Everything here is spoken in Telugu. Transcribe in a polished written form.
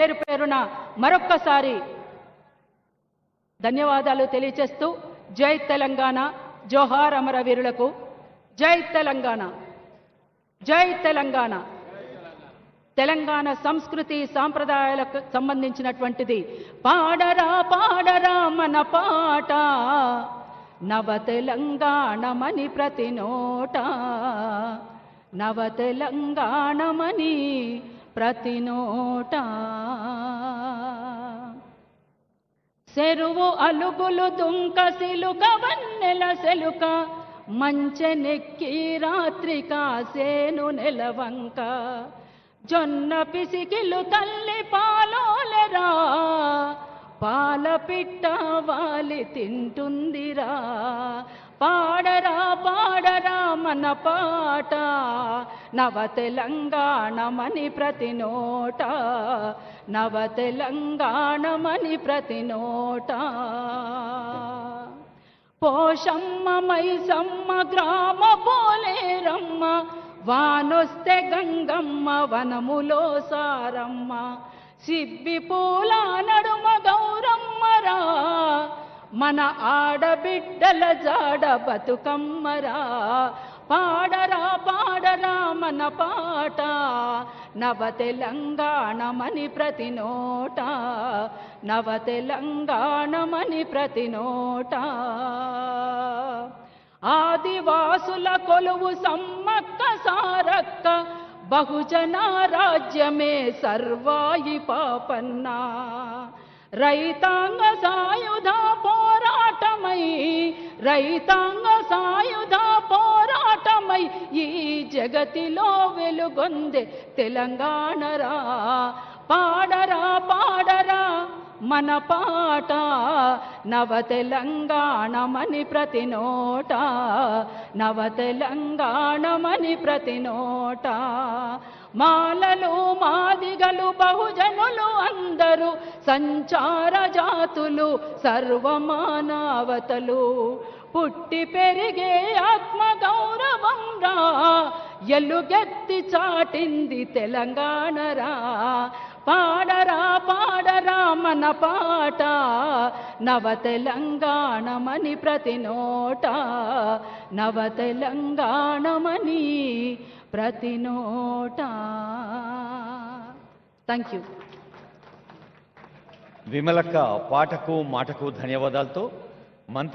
పేరు పేరున మరొక్కసారి ధన్యవాదాలు తెలియజేస్తూ జై తెలంగాణ, జోహార్ అమరవీరులకు. జై తెలంగాణ, జై తెలంగాణ. తెలంగాణ సంస్కృతి సాంప్రదాయాలకు సంబంధించినటువంటిది పాడరా పాడరా మన పాట, నవ తెలంగాణమని ప్రతి నోట, నవ తెలంగాణమని ప్రతి నోట. చెరువు అలుగులు దుంక సిలుక వన్నెల సెలుక, మంచెనెక్కి రాత్రి కాసేను నెలవంక, జొన్న పిసికిలు తల్లి పాలోలెరా, పాల పిట్ట వాలి తింటుందిరా. పాడరా పాడరా మన పాట, నవ తెలంగాణమని ప్రతి నోట, నవ తెలంగాణమని ప్రతి నోట. పోషమ్మ మైసమ్మ గ్రామ పోలేరమ్మ, వానొస్తే గంగమ్మ వనములో సారమ్మ, సిబ్బి పూల నడుమ గౌరమ్మరా, మన ఆడబిడ్డల జాడ బతుకమ్మరా. పాడరా పాడరా మన పాట, నవ తెలంగాణమని ప్రతి నోట, నవ తెలంగాణమని ప్రతి నోట. ఆదివాసుల కొలువు సమ్మక్క సారక్క, బహుజన రాజ్యమే సర్వాయి పాపన్న, రైతాంగ సాయుధ పోరాటమై, రైతాంగ సాయుధ పోరాటమై ఈ జగతిలో వెలుగొందే తెలంగాణరా. పాడరా పాడరా మన పాట, నవ తెలంగాణమని ప్రతి నోట, నవ తెలంగాణమని ప్రతి నోట. మాలలు మాదిగలు బహుజనులు అందరూ సంచార జాతులు సర్వమానవతలు, పుట్టి పెరిగే ఆత్మ గౌరవం రా, ఎలుగెత్తి చాటింది తెలంగాణరా. పాడరా పాడరా మన పాట, నవ తెలంగాణమని ప్రతి నోట, నవ తెలంగాణమని ప్రతి నోట. Thank you. విమలక్క పాటకు మాటకు ధన్యవాదాలతో మంత్రి